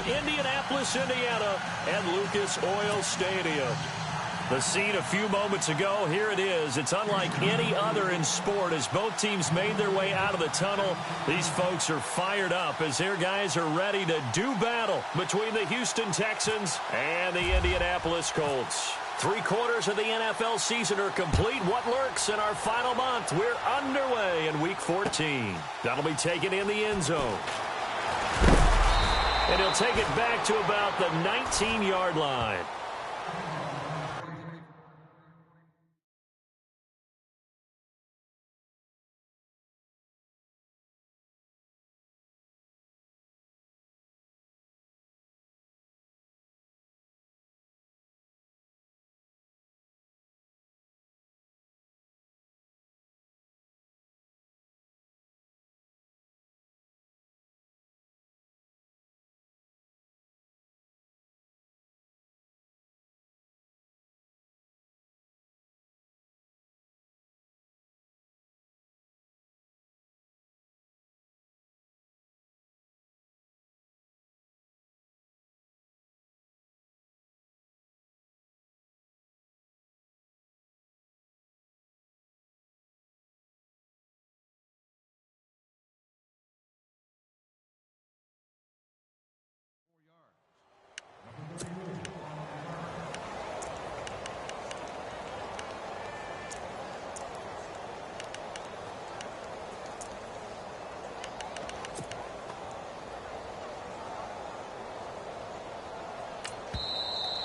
of Indianapolis, Indiana, and Lucas Oil Stadium. The scene a few moments ago, here it is. It's unlike any other in sport as both teams made their way out of the tunnel. These folks are fired up as their guys are ready to do battle between the Houston Texans and the Indianapolis Colts. 3/4 of the NFL season are complete. What lurks in our final month? We're underway in Week 14. That'll be taken in the end zone. And he'll take it back to about the 19-yard line.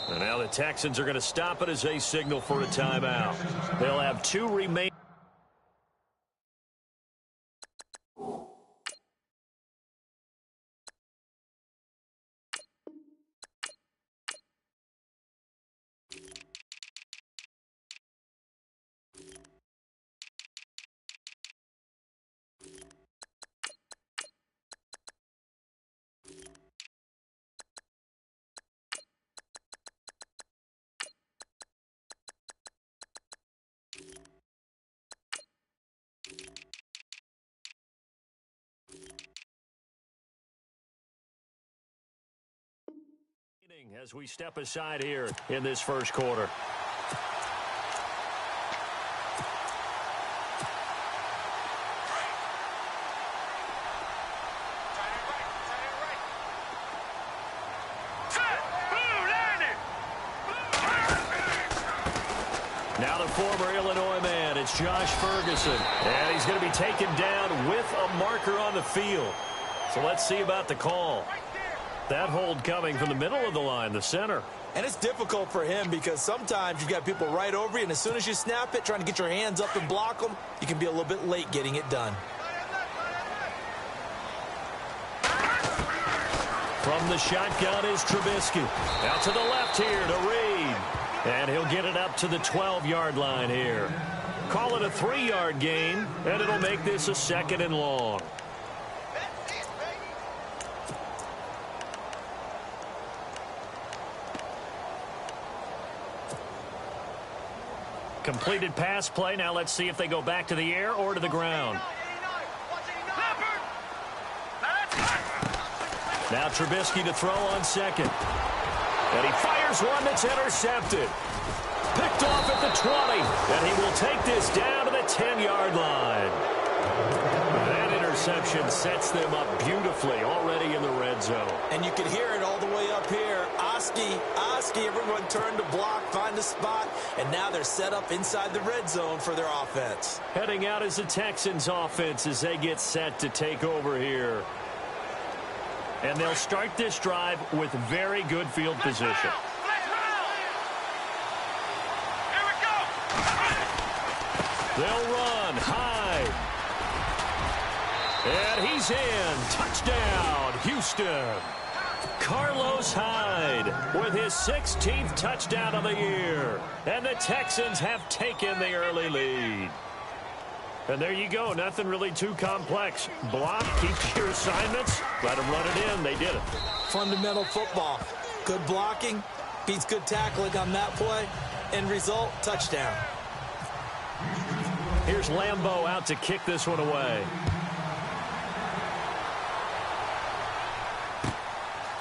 And now the Texans are going to stop it as they signal for a timeout. They'll have 2 remaining. As we step aside here in this first quarter. Now the former Illinois man, it's Josh Ferguson. And he's going to be taken down with a marker on the field. So let's see about the call. That hold coming from the middle of the line, the center. And it's difficult for him because sometimes you've got people right over you, and as soon as you snap it, trying to get your hands up and block them, you can be a little bit late getting it done. From the shotgun is Trubisky. Out to the left here to Reed. And he'll get it up to the 12-yard line here. Call it a 3-yard gain, and it'll make this a 2nd and long. Completed pass play. Now let's see if they go back to the air or to the ground. Now Trubisky to throw on 2nd. And he fires one that's intercepted. Picked off at the 20. And he will take this down to the 10-yard line. That interception sets them up beautifully already in the red zone. And you can hear it all the way up here. Oski, everyone turned to block, find a spot, and now they're set up inside the red zone for their offense. Heading out is the Texans offense as they get set to take over here. And they'll start this drive with very good field position. They'll run high. And he's in. Touchdown, Houston. Carlos Hyde with his 16th touchdown of the year. And the Texans have taken the early lead. And there you go. Nothing really too complex. Block, keep your assignments, let them run it in. They did it. Fundamental football. Good blocking, beats good tackling on that play. End result, touchdown. Here's Lambeau out to kick this one away.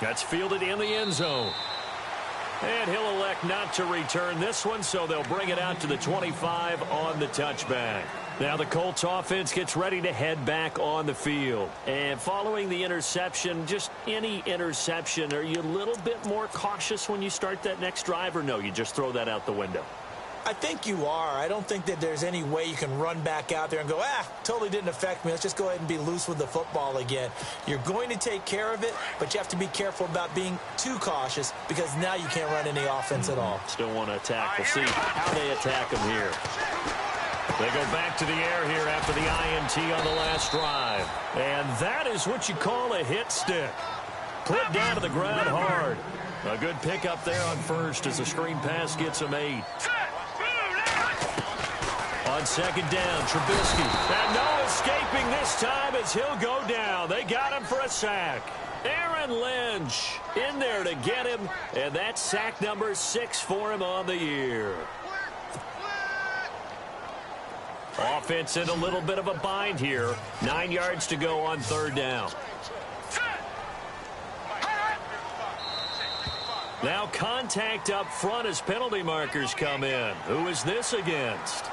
That's fielded in the end zone. And he'll elect not to return this one, so they'll bring it out to the 25 on the touchback. Now the Colts offense gets ready to head back on the field. And following the interception, just any interception, are you a little bit more cautious when you start that next drive, or no, you just throw that out the window? I think you are. I don't think that there's any way you can run back out there and go, totally didn't affect me. Let's just go ahead and be loose with the football again. You're going to take care of it, but you have to be careful about being too cautious because now you can't run any offense at all. Still want to attack. We'll see how they attack them here. They go back to the air here after the INT on the last drive. And that is what you call a hit stick. Put down to the ground hard. A good pickup there on first as the screen pass gets him 8. On second down, Trubisky. And no escaping this time as he'll go down. They got him for a sack. Aaron Lynch in there to get him. And that's sack number 6 for him on the year. Offense in a little bit of a bind here. 9 yards to go on third down. Now contact up front as penalty markers come in. Who is this against?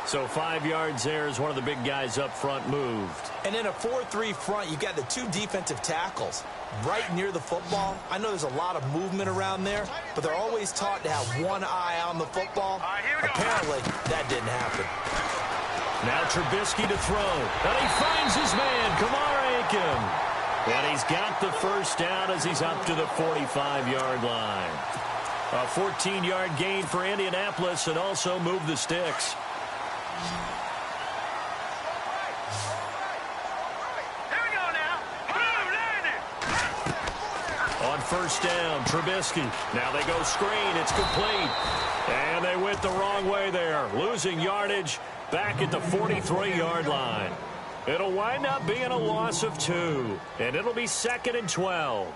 So 5 yards there as one of the big guys up front moved. And in a 4-3 front, you've got the 2 defensive tackles right near the football. I know there's a lot of movement around there, but they're always taught to have one eye on the football. Apparently, that didn't happen. Now Trubisky to throw. And he finds his man, Kamar Aiken. And he's got the first down as he's up to the 45-yard line. A 14-yard gain for Indianapolis and also moved the sticks. Here we go now. On first down, Trubisky. Now they go screen. It's complete. And they went the wrong way there. Losing yardage back at the 43-yard line. It'll wind up being a loss of 2. And it'll be 2nd and 12.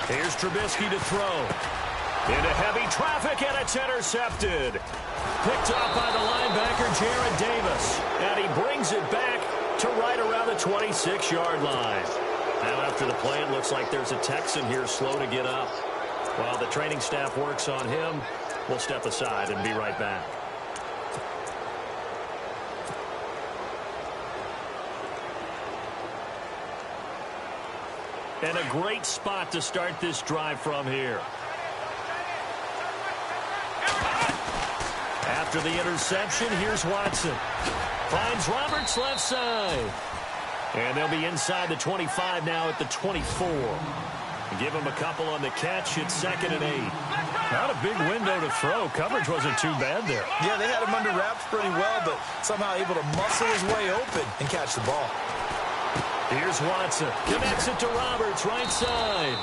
Here's Trubisky to throw. Into heavy traffic, and it's intercepted. Picked up by the linebacker, Jared Davis. And he brings it back to right around the 26-yard line. Now after the play, it looks like there's a Texan here slow to get up. While the training staff works on him, we'll step aside and be right back. And a great spot to start this drive from here. After the interception, here's Watson. Finds Roberts left side. And they'll be inside the 25 now at the 24. Give him a couple on the catch. It's 2nd and 8. Not a big window to throw. Coverage wasn't too bad there. Yeah, they had him under wraps pretty well, but somehow able to muscle his way open and catch the ball. Here's Watson. Connects it to Roberts, right side.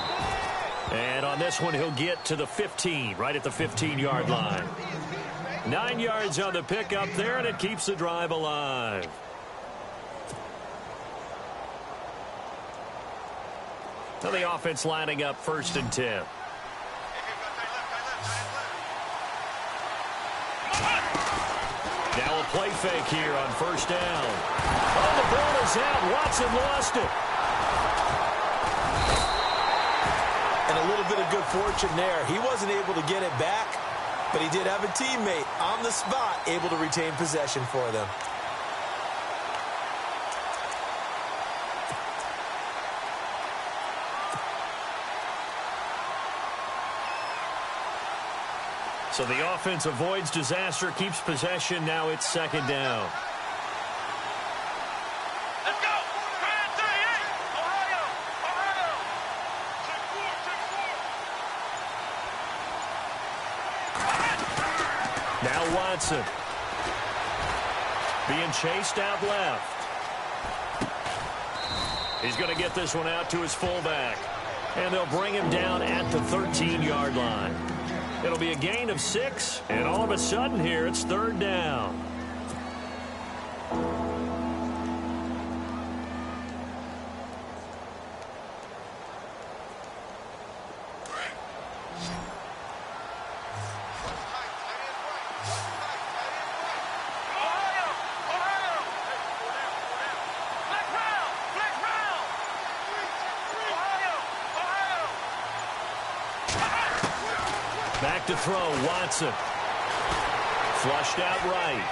And on this one, he'll get to the 15, right at the 15-yard line. 9 yards on the pickup there, and it keeps the drive alive. Now the offense lining up 1st and 10. Now a play fake here on 1st down. Oh, the ball is out. Watson lost it. And a little bit of good fortune there. He wasn't able to get it back, but he did have a teammate on the spot able to retain possession for them. So the offense avoids disaster, keeps possession. Now it's 2nd down. Let's go. 38. Ohio. Now Watson. Being chased out left. He's going to get this one out to his fullback. And they'll bring him down at the 13-yard line. It'll be a gain of 6, and all of a sudden here, it's 3rd down. Back to throw, Watson. Flushed out right.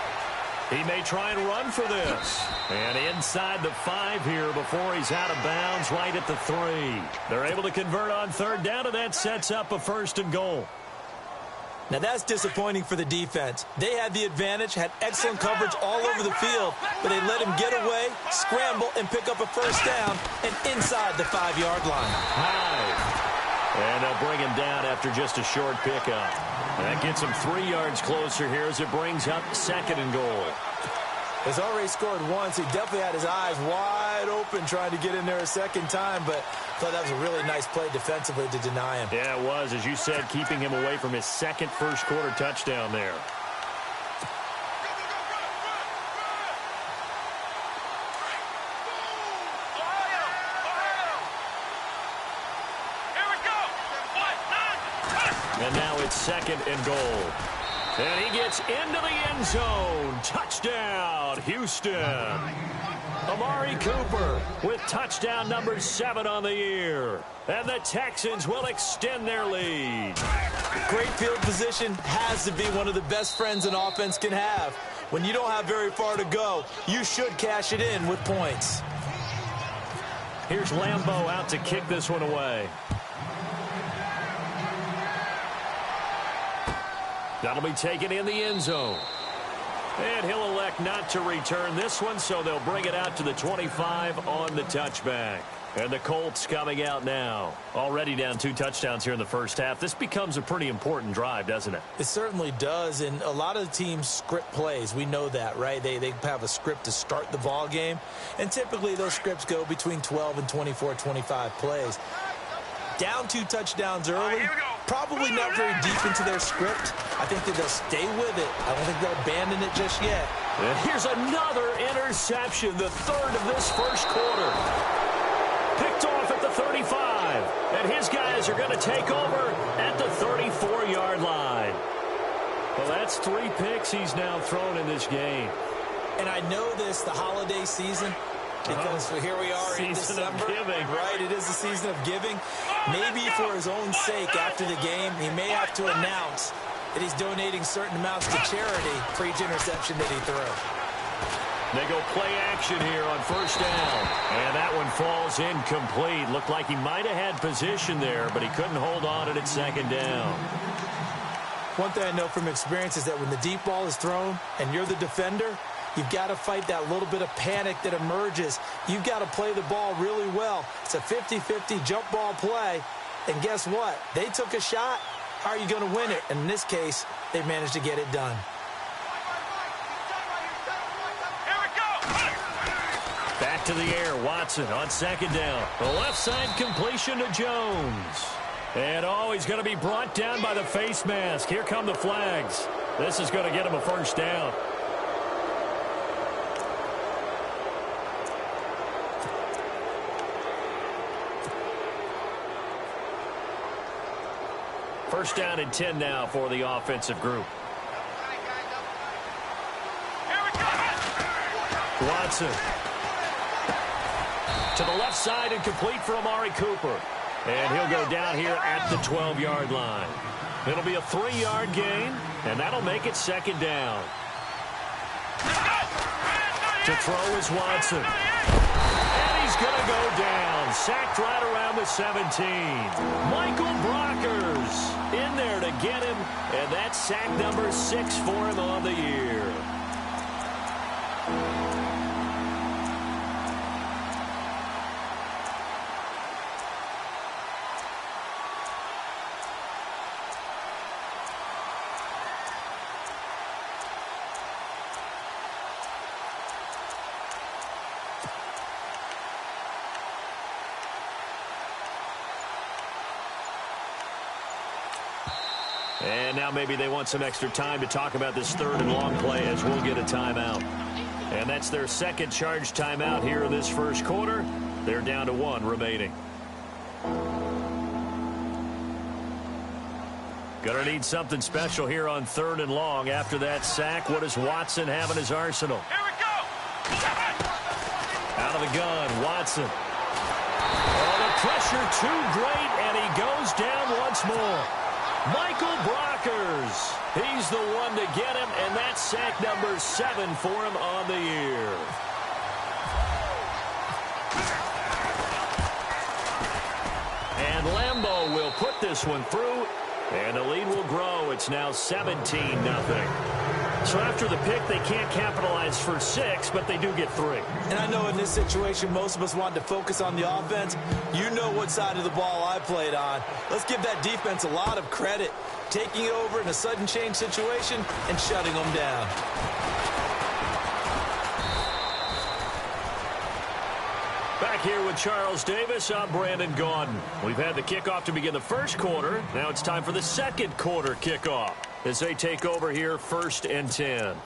He may try and run for this. And inside the 5 here before he's out of bounds right at the 3. They're able to convert on 3rd down, and that sets up a 1st and goal. Now that's disappointing for the defense. They had the advantage, had excellent coverage all over the field, but they let him get away, scramble, and pick up a 1st down, and inside the 5-yard line. High. And they'll bring him down after just a short pickup. That gets him 3 yards closer here as it brings up 2nd and goal. He's already scored once. He definitely had his eyes wide open trying to get in there a 2nd time, but I thought that was a really nice play defensively to deny him. Yeah, it was, as you said, keeping him away from his 2nd first-quarter touchdown there. And now it's 2nd and goal. And he gets into the end zone. Touchdown, Houston. Amari Cooper with touchdown number 7 on the year. And the Texans will extend their lead. Great field position has to be one of the best friends an offense can have. When you don't have very far to go, you should cash it in with points. Here's Lambeau out to kick this one away. That'll be taken in the end zone. And he'll elect not to return this one, so they'll bring it out to the 25 on the touchback. And the Colts coming out now. Already down 2 touchdowns here in the first half. This becomes a pretty important drive, doesn't it? It certainly does, and a lot of the teams script plays. We know that, right? They have a script to start the ball game, and typically those scripts go between 12 and 24, 25 plays. Down 2 touchdowns early, probably not very deep into their script. I think that they'll stay with it. I don't think they'll abandon it just yet. And here's another interception, the 3rd of this first quarter. Picked off at the 35, and his guys are going to take over at the 34-yard line. Well, that's 3 picks he's now thrown in this game. And I know this, the holiday season, because here we are in December, right? It is the season of giving. Maybe for his own sake after the game, he may have to announce that he's donating certain amounts to charity for each interception that he threw. They go play action here on 1st down. And that one falls incomplete. Looked like he might have had position there, but he couldn't hold on at 2nd down. One thing I know from experience is that when the deep ball is thrown and you're the defender, you've got to fight that little bit of panic that emerges. You've got to play the ball really well. It's a 50-50 jump ball play. And guess what? They took a shot. How are you going to win it? And in this case, they managed to get it done. Back to the air, Watson on 2nd down. The left side completion to Jones. And he's going to be brought down by the face mask. Here come the flags. This is going to get him a 1st down. First down and 10 now for the offensive group. Watson. To the left side and complete for Amari Cooper. And he'll go down here at the 12-yard line. It'll be a 3-yard gain, and that'll make it 2nd down. To throw is Watson. And he's going to go down. Sacked right around the 17. Michael Brockers in there to get him, and that's sack number 6 for him on the year. And now maybe they want some extra time to talk about this third and long play as we'll get a timeout. And that's their second charge timeout here in this first quarter. They're down to 1 remaining. Gonna need something special here on third and long. After that sack, what does Watson have in his arsenal? Here we go. Out of the gun, Watson. Oh, the pressure too great, and he goes down once more. Michael Brockers. He's the one to get him, and that's sack number 7 for him on the year. And Lambeau will put this one through, and the lead will grow. It's now 17-0. So after the pick, they can't capitalize for 6, but they do get 3. And I know in this situation, most of us wanted to focus on the offense. You know what side of the ball I played on. Let's give that defense a lot of credit. Taking it over in a sudden change situation and shutting them down. Back here with Charles Davis, I'm Brandon Gaudin. We've had the kickoff to begin the first quarter. Now it's time for the second quarter kickoff as they take over here, 1st and 10.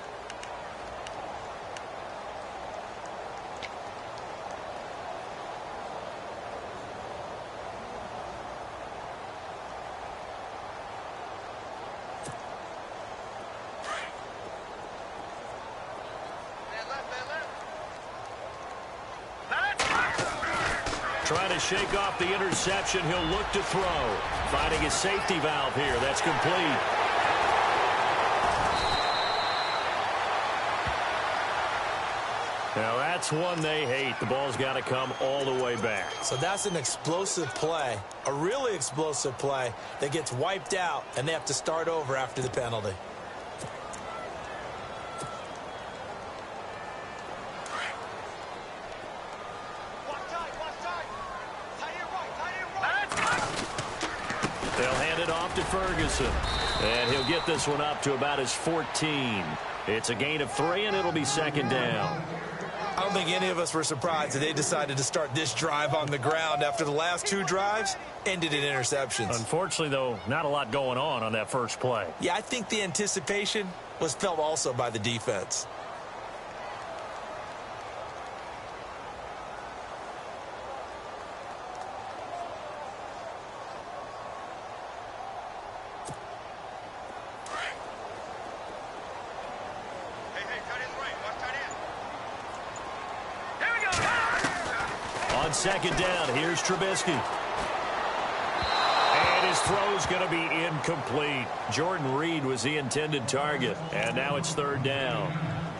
Trying to shake off the interception. He'll look to throw. Finding his safety valve here. That's complete. Now that's one they hate. The ball's got to come all the way back. So that's an explosive play, a really explosive play that gets wiped out, and they have to start over after the penalty. They'll hand it off to Ferguson. And he'll get this one up to about his 14. It's a gain of 3, and it'll be 2nd down. I don't think any of us were surprised that they decided to start this drive on the ground after the last 2 drives ended in interceptions. Unfortunately, though, not a lot going on that first play. Yeah, I think the anticipation was felt also by the defense. On 2nd down, here's Trubisky. And his throw's going to be incomplete. Jordan Reed was the intended target, and now it's 3rd down.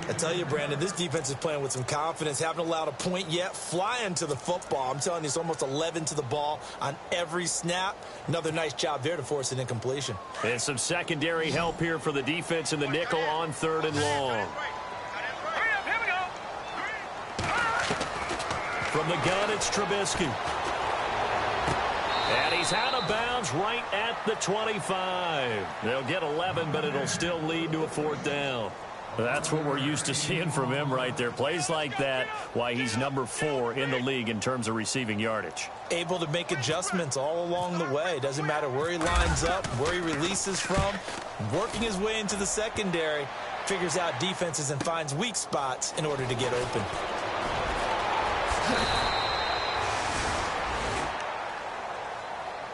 I tell you, Brandon, this defense is playing with some confidence. Haven't allowed a point yet. Flying to the football. I'm telling you, it's almost 11 to the ball on every snap. Another nice job there to force an incompletion. And some secondary help here for the defense in the nickel on 3rd and long. From the gun, it's Trubisky. And he's out of bounds right at the 25. They'll get 11, but it'll still lead to a 4th down. That's what we're used to seeing from him right there. Plays like that, why he's number 4 in the league in terms of receiving yardage. Able to make adjustments all along the way. Doesn't matter where he lines up, where he releases from. Working his way into the secondary. Figures out defenses and finds weak spots in order to get open.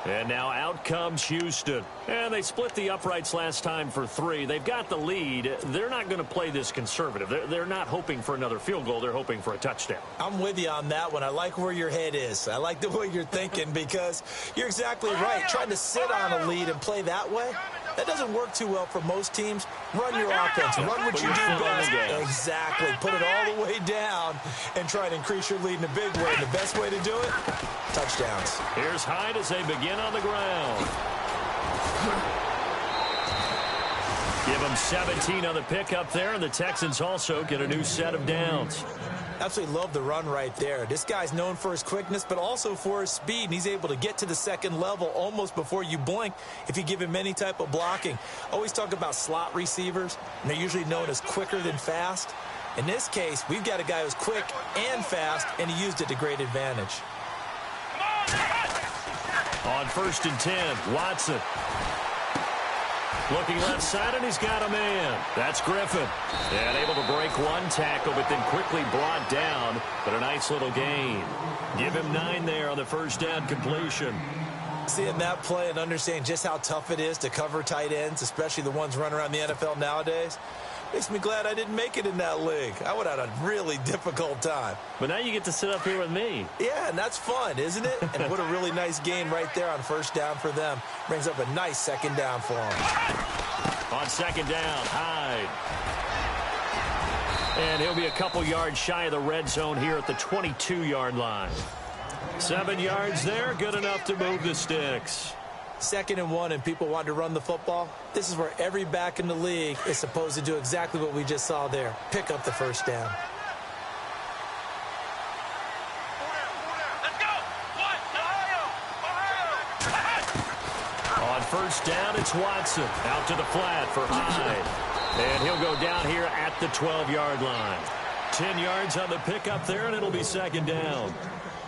And now out comes Houston. And they split the uprights last time for 3. They've got the lead. They're not going to play this conservative. They're not hoping for another field goal. They're hoping for a touchdown. I'm with you on that one. I like where your head is. I like the way you're thinking because you're exactly right. Trying to sit on a lead and play that way, that doesn't work too well for most teams. Run your offense. Run what you do best. Exactly. Put it all the way down and try to increase your lead in a big way. And the best way to do it, touchdowns. Here's Hyde as they begin on the ground. Give them 17 on the pickup there, and the Texans also get a new set of downs. Absolutely love the run right there. This guy's known for his quickness, but also for his speed, and he's able to get to the second level almost before you blink if you give him any type of blocking. Always talk about slot receivers, and they're usually known as quicker than fast. In this case, we've got a guy who's quick and fast, and he used it to great advantage. On 1st and 10, Watson. Looking left side, and he's got a man. That's Griffin. And able to break one tackle, but then quickly brought down. But a nice little gain. Give him 9 there on the first down completion. Seeing that play and understanding just how tough it is to cover tight ends, especially the ones running around the NFL nowadays, makes me glad I didn't make it in that league. I would have had a really difficult time. But now you get to sit up here with me. Yeah, and that's fun, isn't it? And what a really nice gain right there on first down for them. Brings up a nice second down for them. On second down, Hyde. And he'll be a couple yards shy of the red zone here at the 22-yard line. 7 yards there, good enough to move the sticks. 2nd and 1, and people want to run the football. This is where every back in the league is supposed to do exactly what we just saw there. Pick up the first down. Let's go. What? Ohio. On first down, it's Watson. Out to the flat for Hyde. And he'll go down here at the 12-yard line. 10 yards on the pickup there, and it'll be second down.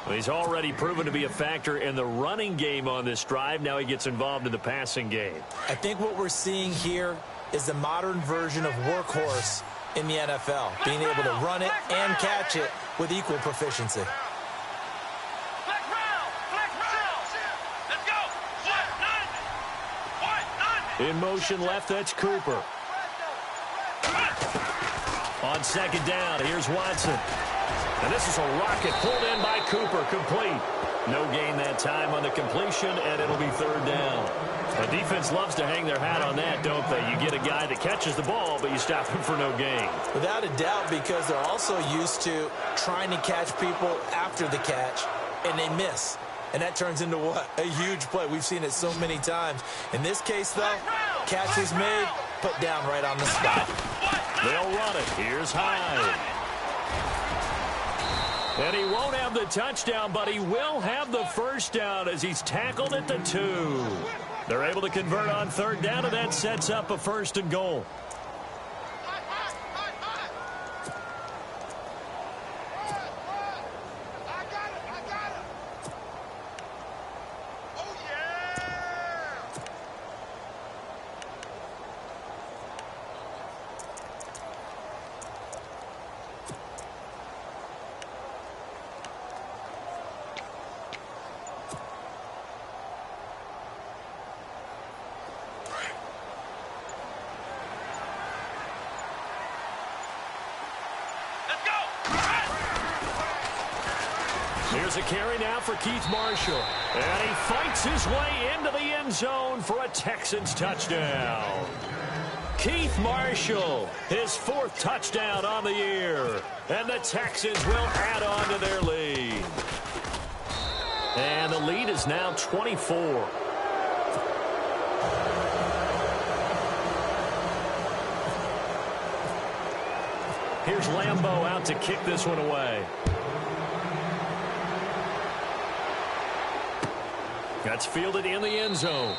Well, he's already proven to be a factor in the running game on this drive. Now he gets involved in the passing game. I think what we're seeing here is the modern version of workhorse in the NFL, being able to run it and catch it with equal proficiency. Flex round. Flex round. Let's go. What? In motion left, that's Cooper. On second down, here's Watson. And this is a rocket pulled in by Cooper, complete. No gain that time on the completion, and it'll be third down. The defense loves to hang their hat on that, don't they? You get a guy that catches the ball, but you stop him for no gain. Without a doubt, because they're also used to trying to catch people after the catch, and they miss. And that turns into what? A huge play. We've seen it so many times. In this case, though, catch was made, put down right on the spot. They'll run it. Here's Hyde. And he won't have the touchdown, but he will have the first down as he's tackled at the 2. They're able to convert on third down, and that sets up a 1st and goal. Here's a carry now for Keith Marshall. And he fights his way into the end zone for a Texans touchdown. Keith Marshall, his 4th touchdown on the year. And the Texans will add on to their lead. And the lead is now 24. Here's Lambeau out to kick this one away. That's fielded in the end zone.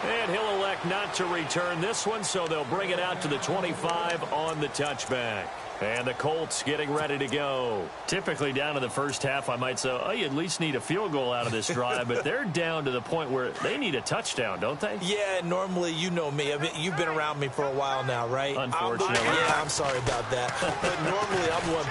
And he'll elect not to return this one, so they'll bring it out to the 25 on the touchback. And the Colts getting ready to go. Typically down in the first half, I might say, oh, you at least need a field goal out of this drive. But they're down to the point where they need a touchdown, don't they? Yeah, normally, you know me. I mean, you've been around me for a while now, right? Unfortunately. I'm sorry about that. But normally, I'm one.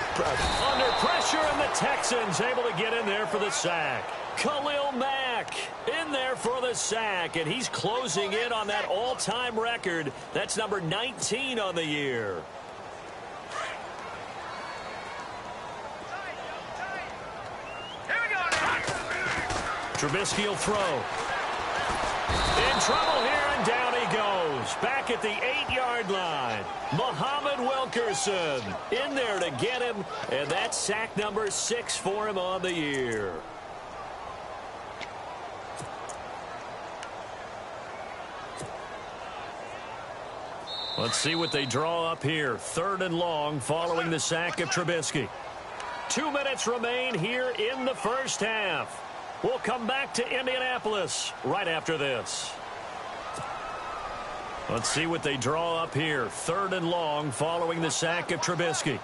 Under pressure, and the Texans able to get in there for the sack. Khalil Mack in there for the sack, and he's closing in on that all-time record. That's number 19 on the year. Trubisky will throw. In trouble here, and down he goes. Back at the 8-yard line. Muhammad Wilkerson in there to get him, and that's sack number 6 for him on the year. Let's see what they draw up here. 3rd and long following the sack of Trubisky. 2 minutes remain here in the first half. We'll come back to Indianapolis right after this. Let's see what they draw up here. 3rd and long following the sack of Trubisky. Here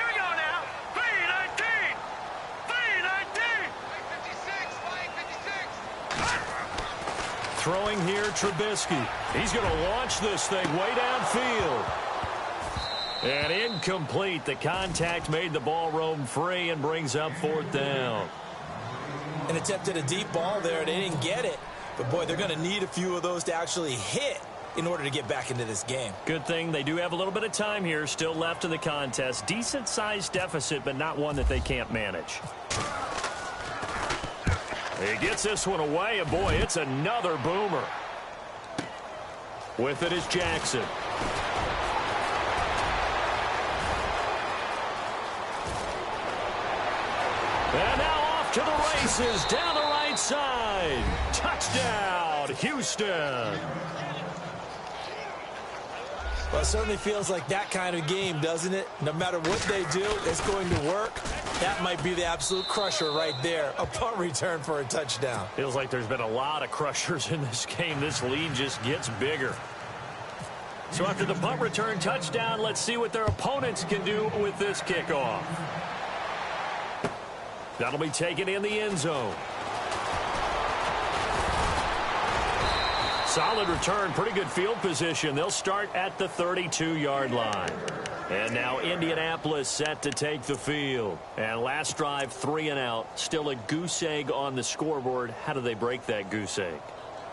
we go now. 3-19. 3-19. Throwing here, Trubisky. He's going to launch this thing way downfield. And incomplete. The contact made the ball roam free and brings up 4th down. And attempted a deep ball there. They didn't get it. But, boy, they're going to need a few of those to actually hit in order to get back into this game. Good thing they do have a little bit of time here still left in the contest. Decent-sized deficit, but not one that they can't manage. He gets this one away, and, boy, it's another boomer. With it is Jackson. And now off to the races down the right side. Touchdown, Houston. Well, it certainly feels like that kind of game, doesn't it? No matter what they do, it's going to work. That might be the absolute crusher right there. A punt return for a touchdown. Feels like there's been a lot of crushers in this game. This lead just gets bigger. So after the punt return touchdown, let's see what their opponents can do with this kickoff. That'll be taken in the end zone. Solid return, pretty good field position. They'll start at the 32-yard line. And now Indianapolis set to take the field. And last drive, 3 and out. Still a goose egg on the scoreboard. How do they break that goose egg?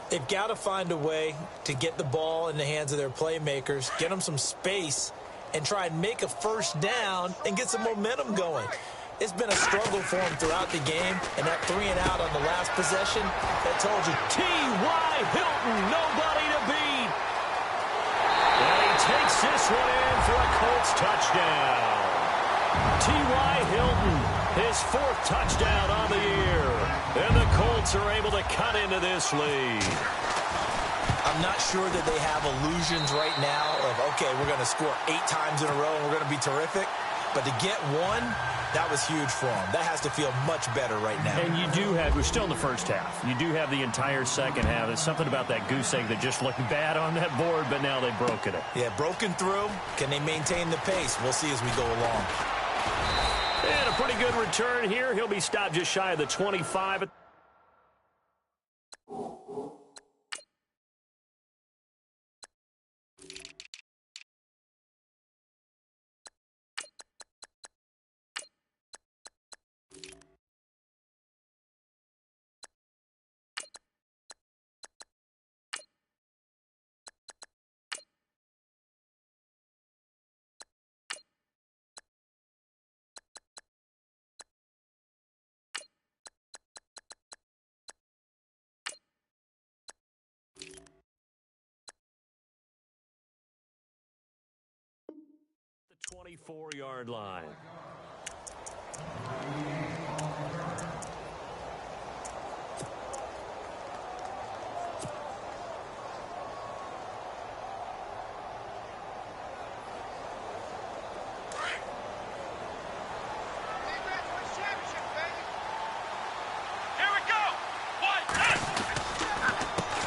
They've got to find a way to get the ball in the hands of their playmakers, get them some space, and try and make a first down and get some momentum going. It's been a struggle for them throughout the game, and that 3 and out on the last possession, that told you. T.Y. Hilton, nobody to beat. And he takes this one in for a Colts touchdown. T.Y. Hilton, his 4th touchdown on the year. And the Colts are able to cut into this lead. I'm not sure that they have illusions right now of, okay, we're going to score 8 times in a row and we're going to be terrific. But to get one, that was huge for them. That has to feel much better right now. And you do have, we're still in the first half. You do have the entire second half. There's something about that goose egg that just looked bad on that board, but now they've broken it. Yeah, broken through. Can they maintain the pace? We'll see as we go along. And a pretty good return here. He'll be stopped just shy of the 25. The 24-yard line.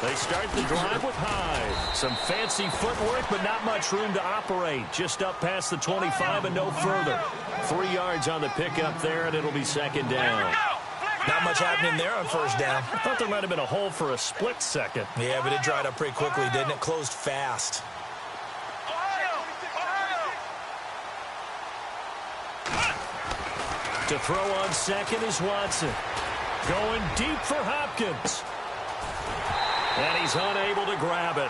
They start the drive with Hyde. Some fancy footwork, but not much room to operate. Just up past the 25 and no further. 3 yards on the pickup there, and it'll be second down. Not much happening there on first down. I thought there might have been a hole for a split second. Yeah, but it dried up pretty quickly, didn't it? Closed fast. To throw on second is Watson. Going deep for Hopkins. And he's unable to grab it.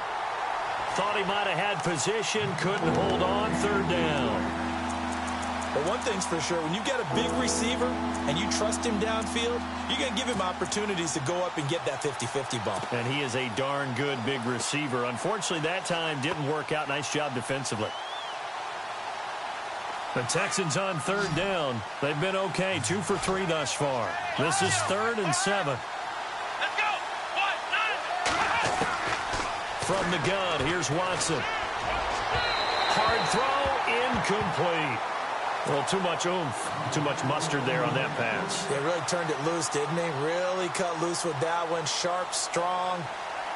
Thought he might have had position, couldn't hold on, third down. But one thing's for sure, when you get a big receiver and you trust him downfield, you're going to give him opportunities to go up and get that 50-50 bump. And he is a darn good big receiver. Unfortunately, that time didn't work out. Nice job defensively. The Texans on third down. They've been okay, 2 for 3 thus far. This is 3rd and 7. From the gun, here's Watson. Hard throw, incomplete. Well, too much oomph, too much mustard there on that pass. They really turned it loose, didn't they? Really cut loose with that one. Sharp, strong.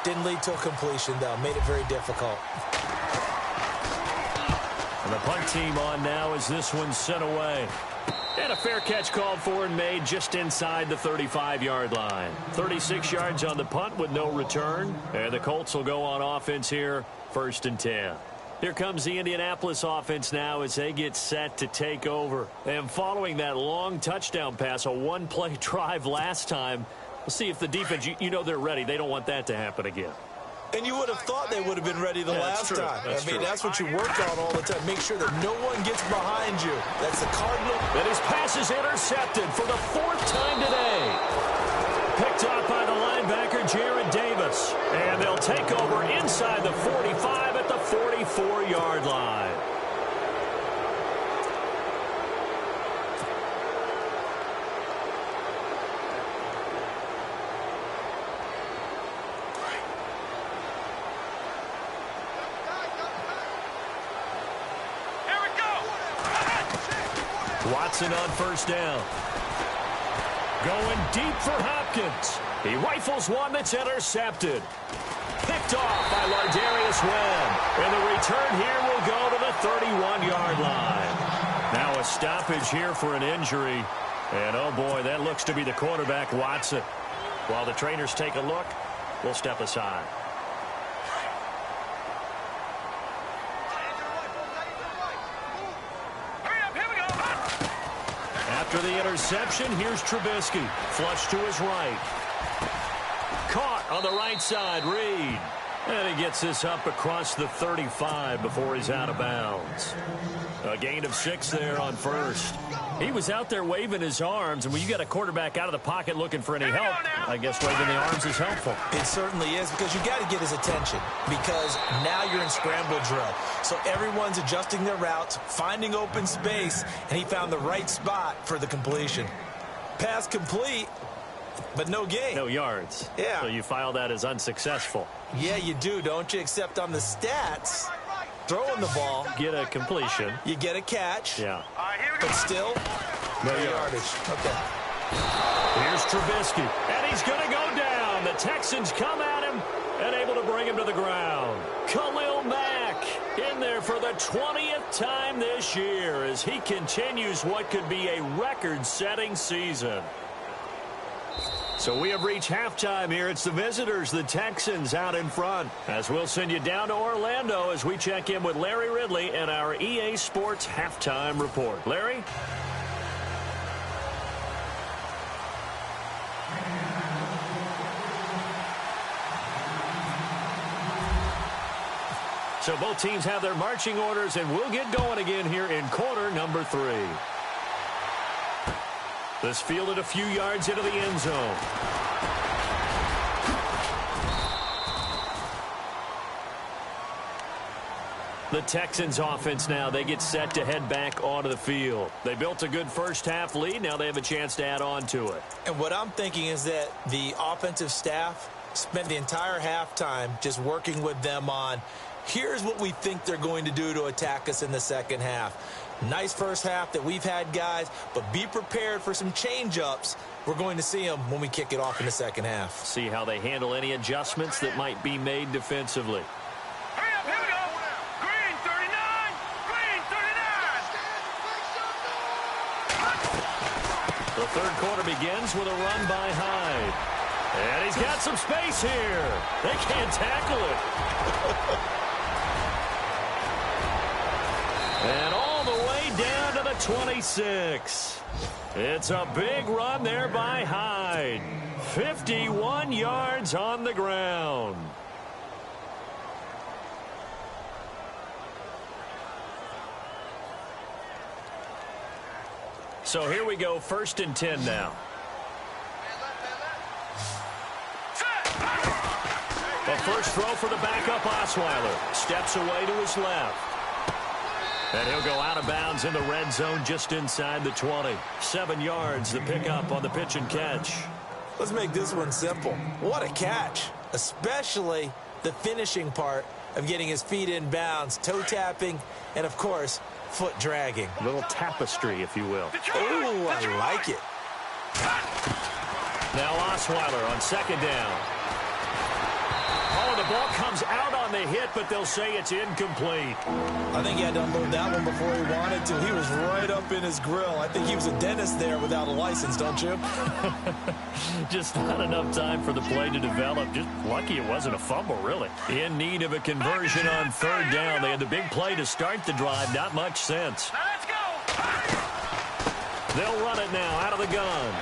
Didn't lead to a completion, though. Made it very difficult. And the punt team on now as this one's sent away. And a fair catch called for and made just inside the 35-yard line. 36 yards on the punt with no return. And the Colts will go on offense here, 1st and 10. Here comes the Indianapolis offense now as they get set to take over. And following that long touchdown pass, a one-play drive last time, we'll see if the defense, you know they're ready. They don't want that to happen again. And you would have thought they would have been ready the last time. That's what you work on all the time. Make sure that no one gets behind you. That's the Cardinal. And his pass is intercepted for the 4th time today. Picked off by the linebacker, Jared Davis. And they'll take over inside the 45 at the 44-yard line. Watson on 1st down. Going deep for Hopkins. He rifles one that's intercepted. Picked off by Lardarius Webb. And the return here will go to the 31-yard line. Now a stoppage here for an injury. And oh boy, that looks to be the quarterback, Watson. While the trainers take a look, we'll step aside. After the interception, here's Trubisky. Flush to his right. Caught on the right side, Reed. And he gets this up across the 35 before he's out of bounds. A gain of 6 there on 1st. He was out there waving his arms, and when you got a quarterback out of the pocket looking for any help, I guess waving the arms is helpful. It certainly is, because you got to get his attention, because now you're in scramble drill. So everyone's adjusting their routes, finding open space, and he found the right spot for the completion. Pass complete, but no gain. No yards. Yeah. So you file that as unsuccessful. Yeah, you do, don't you? Except on the stats, throwing the ball. Get a completion. You get a catch. Yeah. But still, no yardage. Okay. Here's Trubisky, and he's going to go down. The Texans come at him and able to bring him to the ground. Khalil Mack in there for the 20th time this year as he continues what could be a record-setting season. So we have reached halftime here. It's the visitors, the Texans, out in front. As we'll send you down to Orlando as we check in with Larry Ridley and our EA Sports Halftime Report. Larry? So both teams have their marching orders, and we'll get going again here in quarter number 3. This fielded a few yards into the end zone. The Texans offense now, they get set to head back onto the field. They built a good first-half lead. Now they have a chance to add on to it. And what I'm thinking is that the offensive staff spent the entire halftime just working with them on, here's what we think they're going to do to attack us in the second half. Nice first half that we've had, guys, but be prepared for some change-ups. We're going to see them when we kick it off in the second half. See how they handle any adjustments that might be made defensively. Hurry up, here we go. Green 39. Green 39. The third quarter begins with a run by Hyde. And he's got some space here. They can't tackle it. And all the way down to the 26. It's a big run there by Hyde. 51 yards on the ground. So here we go, 1st and 10 now. The first throw for the backup Osweiler. Steps away to his left. And he'll go out of bounds in the red zone just inside the 20. 7 yards, the pickup on the pitch and catch. Let's make this one simple. What a catch, especially the finishing part of getting his feet in bounds, toe tapping, and, of course, foot dragging. A little tapestry, if you will. Oh, I like it. Now Osweiler on 2nd down. Oh, the ball comes out on the hit, but they'll say it's incomplete. I think he had to unload that one before he wanted to. He was right up in his grill. I think he was a dentist there without a license, don't you? Just not enough time for the play to develop. Just lucky it wasn't a fumble, really. In need of a conversion on third down. They had the big play to start the drive. Not much sense. Let's go. They'll run it now out of the gun.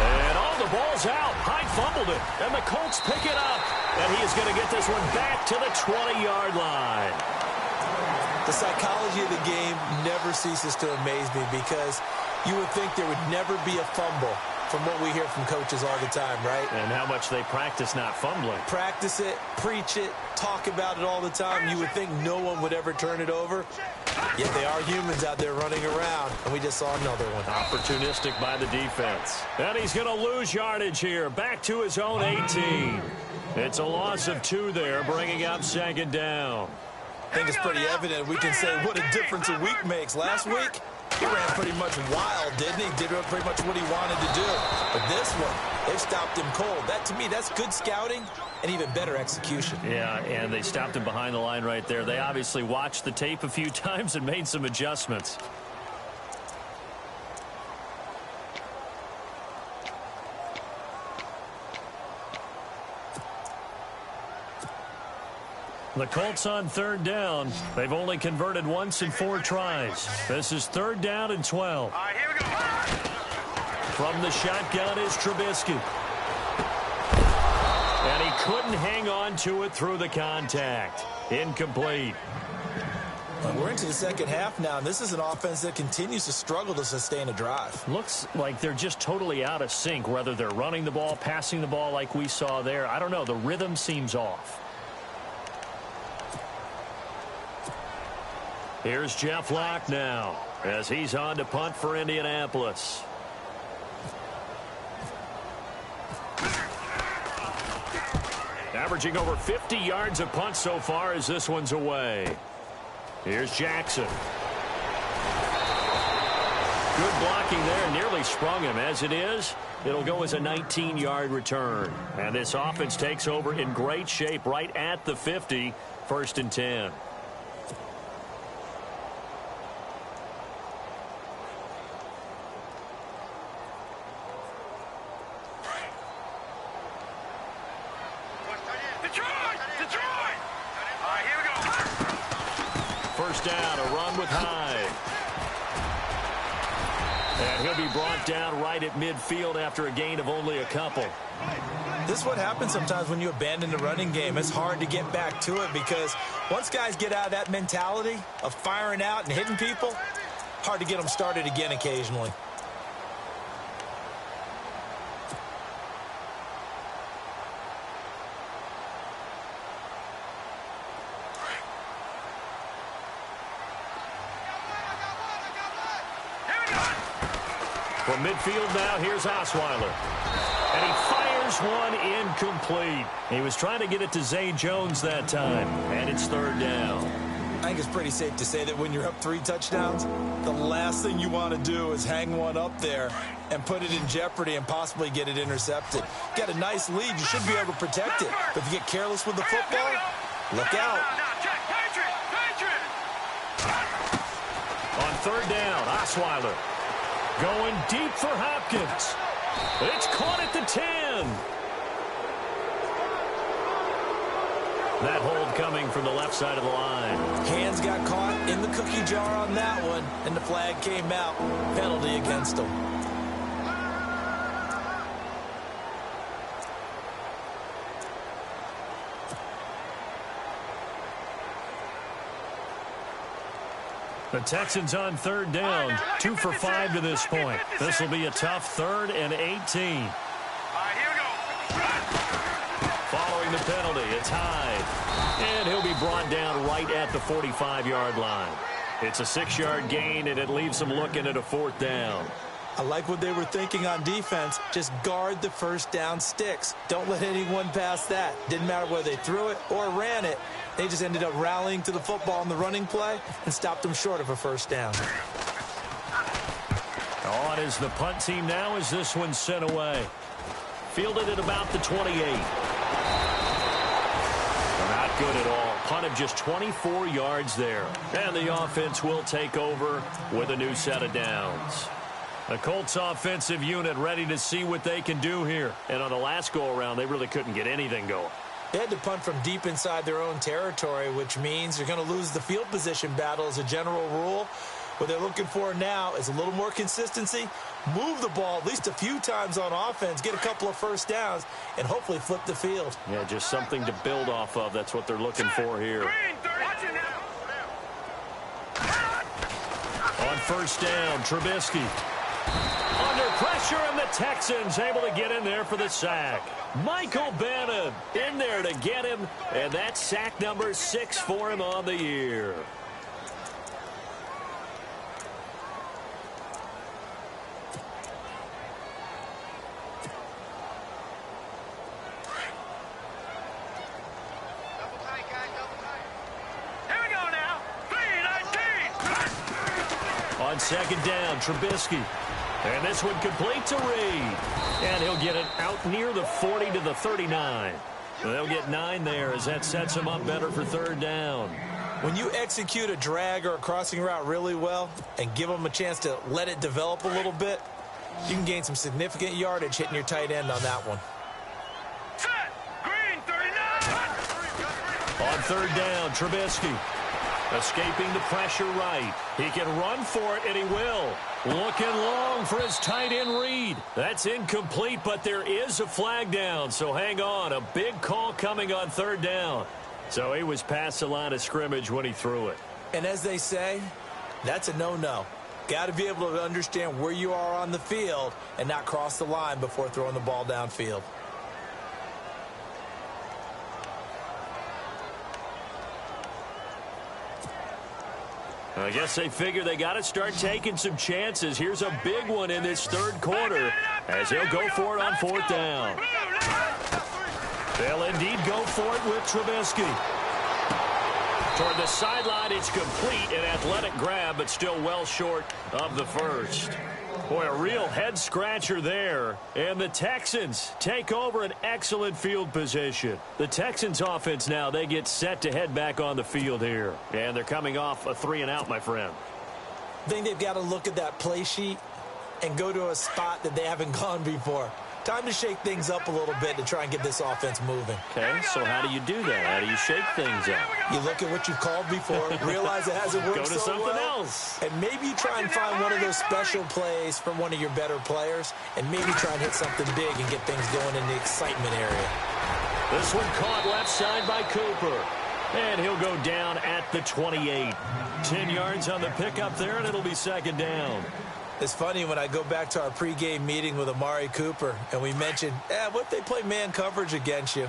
And the ball's out. Hyde fumbled it, and the Colts pick it up. And he is going to get this one back to the 20-yard line. The psychology of the game never ceases to amaze me because you would think there would never be a fumble from what we hear from coaches all the time, right? And how much they practice not fumbling. Practice it, preach it, talk about it all the time. You would think no one would ever turn it over. Yet they are humans out there running around, and we just saw another one. Opportunistic by the defense. And he's going to lose yardage here. Back to his own 18. It's a loss of 2 there, bringing up second down. I think it's pretty evident. We can say what a difference a week makes. Last week, he ran pretty much wild, didn't he? Did pretty much what he wanted to do. But this one, they've stopped him cold. That, to me, that's good scouting and even better execution. Yeah, and they stopped him behind the line right there. They obviously watched the tape a few times and made some adjustments. The Colts on third down. They've only converted once in 4 tries. This is third down and 12. All right, here we go. From the shotgun is Trubisky. And he couldn't hang on to it through the contact. Incomplete. We're into the second half now, and this is an offense that continues to struggle to sustain a drive. Looks like they're just totally out of sync, whether they're running the ball, passing the ball like we saw there. I don't know. The rhythm seems off. Here's Jeff Locke now as he's on to punt for Indianapolis. Averaging over 50 yards a punt so far as this one's away. Here's Jackson. Good blocking there. Nearly sprung him. As it is, it'll go as a 19-yard return. And this offense takes over in great shape right at the 50. 1st and 10. First down, a run with Hyde. And he'll be brought down right at midfield after a gain of only a couple. This is what happens sometimes when you abandon the running game. It's hard to get back to it because once guys get out of that mentality of firing out and hitting people, hard to get them started again occasionally. From midfield now, here's Osweiler. And he fires one incomplete. He was trying to get it to Zay Jones that time, and it's third down. I think it's pretty safe to say that when you're up 3 touchdowns, the last thing you want to do is hang one up there and put it in jeopardy and possibly get it intercepted. Got a nice lead. You should be able to protect it. But if you get careless with the football, look out. On third down, Osweiler. Going deep for Hopkins. It's caught at the 10. That hold coming from the left side of the line. Hands got caught in the cookie jar on that one, and the flag came out. Penalty against him. The Texans on third down, 2 for 5 to this point. This will be a tough 3rd and 18. All right, here we go. Following the penalty, it's Hyde. And he'll be brought down right at the 45-yard line. It's a 6-yard gain, and it leaves him looking at a 4th down. I like what they were thinking on defense. Just guard the first down sticks. Don't let anyone pass that. Didn't matter whether they threw it or ran it. They just ended up rallying to the football in the running play and stopped them short of a first down. On is the punt team now as this one's sent away. Fielded at about the 28. good at all. Punt of just 24 yards there. And the offense will take over with a new set of downs. The Colts offensive unit ready to see what they can do here. And on the last go-around, they really couldn't get anything going. They had to punt from deep inside their own territory, which means you're going to lose the field position battle as a general rule. What they're looking for now is a little more consistency, move the ball at least a few times on offense, get a couple of first downs, and hopefully flip the field. Yeah, just something to build off of. That's what they're looking for here. On first down, Trubisky. Under pressure, and the Texans able to get in there for the sack. Michael Bannon in there to get him, and that's sack number 6 for him on the year. On second down, Trubisky. And this one complete to Reed. And he'll get it out near the 40 to the 39. They'll get 9 there as that sets him up better for third down. When you execute a drag or a crossing route really well and give them a chance to let it develop a little bit, you can gain some significant yardage hitting your tight end on that one. Set. Green 39. On third down, Trubisky. Escaping the pressure right. He can run for it, and he will. Looking long for his tight end Reed. That's incomplete, but there is a flag down, so hang on. A big call coming on third down. So he was past the line of scrimmage when he threw it. And as they say, that's a no-no. Got to be able to understand where you are on the field and not cross the line before throwing the ball downfield. I guess they figure they got to start taking some chances. Here's a big one in this third quarter as they'll go for it on fourth down. They'll indeed go for it with Trubisky. Toward the sideline, it's complete, an athletic grab, but still well short of the first. Boy, a real head-scratcher there. And the Texans take over an excellent field position. The Texans offense now, they get set to head back on the field here. And they're coming off a 3-and-out, my friend. I think they've got to look at that play sheet and go to a spot that they haven't gone before. Time to shake things up a little bit to try and get this offense moving. Okay, so how do you do that? How do you shake things up? You look at what you've called before, realize it hasn't worked Go to so something well, else. and maybe you try and find one of those special plays from one of your better players, and maybe try and hit something big and get things going in the excitement area. This one caught left side by Cooper. And he'll go down at the 28. 10 yards on the pickup there, and it'll be second down. It's funny when I go back to our pregame meeting with Amari Cooper, and we mentioned, what if they play man coverage against you?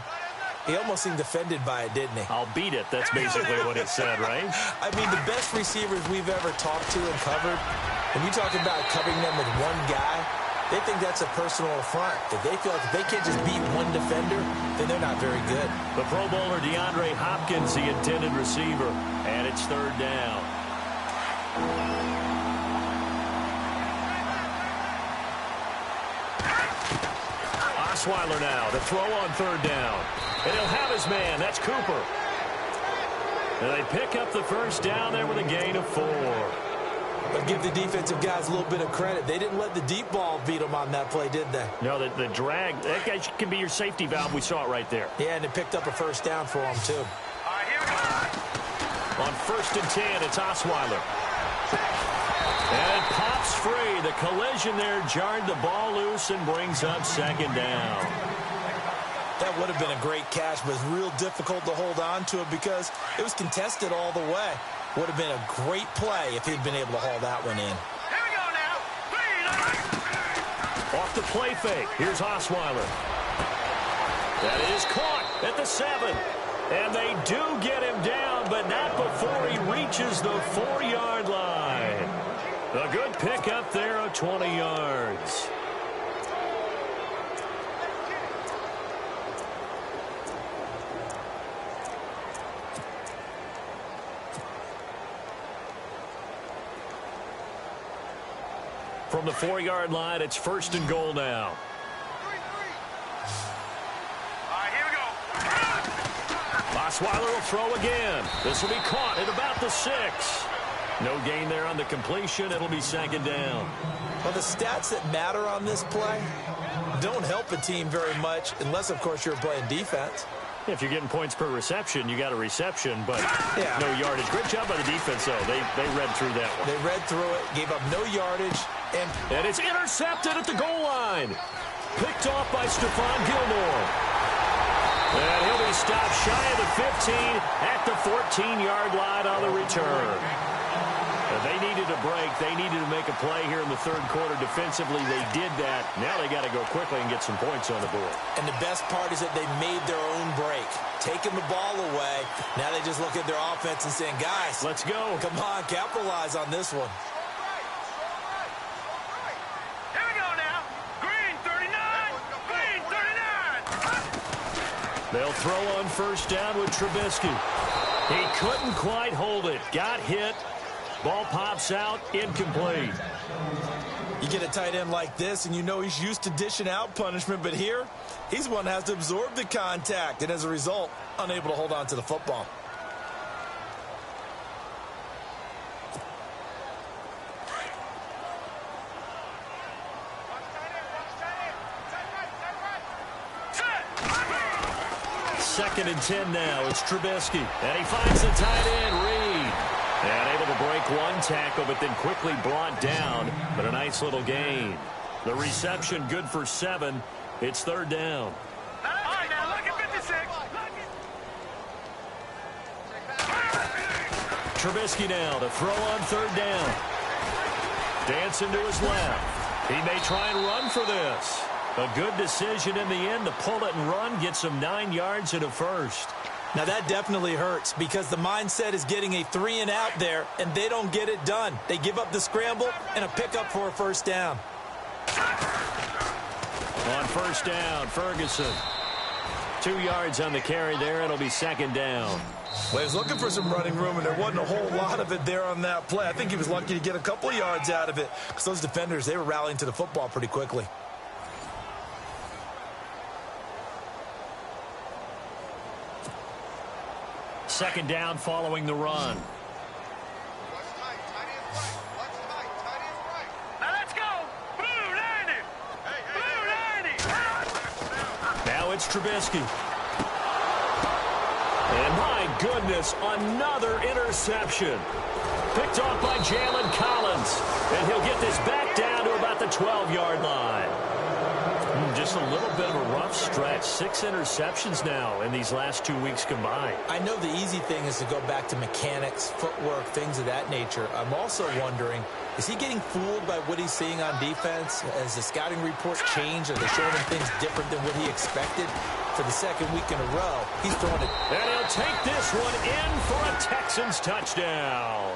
He almost seemed offended by it, didn't he? I'll beat it. That's basically what he said, right? I mean, the best receivers we've ever talked to and covered, when you talk about covering them with one guy, they think that's a personal affront. If they feel like if they can't just beat one defender, then they're not very good. The Pro Bowler DeAndre Hopkins, the intended receiver, and it's third down. Osweiler now to throw on third down. And he'll have his man. That's Cooper. And they pick up the first down there with a gain of 4. But give the defensive guys a little bit of credit. They didn't let the deep ball beat them on that play, did they? No, the drag, that guy can be your safety valve. We saw it right there. Yeah, and it picked up a first down for them, too. All right, here we go. On first and 10, it's Osweiler. And it pops free. The collision there jarred the ball loose and brings up second down. That would have been a great catch, but it's real difficult to hold on to it because it was contested all the way. Would have been a great play if he'd been able to haul that one in. Here we go now. Off the play fake. Here's Osweiler. That is caught at the 7. And they do get him down, but not before he reaches the 4-yard line. A good pickup there of 20 yards. From the 4-yard line, it's first and goal now. All right, here we go. Osweiler will throw again. This will be caught at about the 6. No gain there on the completion. It'll be second down. Well, the stats that matter on this play don't help a team very much unless, of course, you're playing defense. If you're getting points per reception, you got a reception, but yeah, no yardage. Great job by the defense, though. They read through that one. They read through it, gave up no yardage. And it's intercepted at the goal line. Picked off by Stephon Gilmore. And he'll be stopped shy of the 15 at the 14-yard line on the return. They needed a break. They needed to make a play here in the third quarter defensively. They did that. Now they got to go quickly and get some points on the board. And the best part is that they made their own break, taking the ball away. Now they just look at their offense and saying, guys, let's go. Come on, capitalize on this one. Here we go now. Green 39. Green 39. They'll throw on first down with Trubisky. He couldn't quite hold it. Got hit. Ball pops out, incomplete. You get a tight end like this, and you know he's used to dishing out punishment, but here, he's one that has to absorb the contact, and as a result, unable to hold on to the football. Second and 10 now. It's Trubisky. And he finds the tight end, Reed. And able to break one tackle, but then quickly brought down. But a nice little gain. The reception good for 7. It's third down. All right, now look at 56. Trubisky now to throw on third down. Dancing to his left. He may try and run for this. A good decision in the end to pull it and run. Gets him 9 yards and a first. Now that definitely hurts because the mindset is getting a 3 and out there, and they don't get it done. They give up the scramble and a pickup for a first down. On first down, Ferguson. 2 yards on the carry there. It'll be second down. Well, he was looking for some running room, and there wasn't a whole lot of it there on that play. I think he was lucky to get a couple of yards out of it because those defenders, they were rallying to the football pretty quickly. Second down following the run. Now let's go. Blue 90. Blue 90. Now it's Trubisky. And my goodness, another interception. Picked off by Jalen Collins. And he'll get this back down to about the 12-yard line. Just a little bit of a rough stretch. 6 interceptions now in these last 2 weeks combined. I know the easy thing is to go back to mechanics, footwork, things of that nature. I'm also wondering, is he getting fooled by what he's seeing on defense? Has the scouting reports changed? Are they showing him things different than what he expected? For the second week in a row, he's throwing it. And he'll take this one in for a Texans touchdown.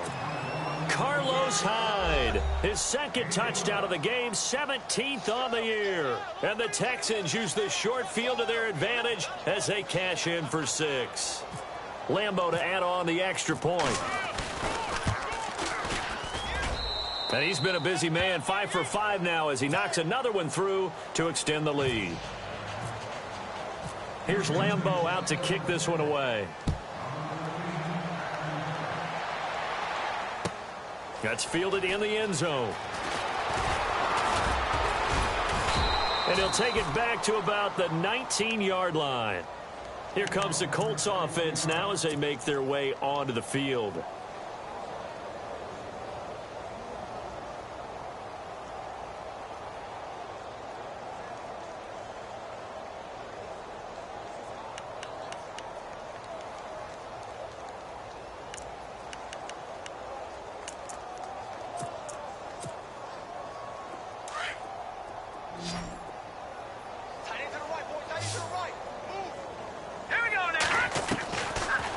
Carlos Hyde, his second touchdown of the game, 17th on the year. And the Texans use this short field to their advantage as they cash in for 6. Lambeau to add on the extra point. And he's been a busy man, 5 for 5 now as he knocks another one through to extend the lead. Here's Lambeau out to kick this one away. That's fielded in the end zone. And he'll take it back to about the 19-yard line. Here comes the Colts offense now as they make their way onto the field.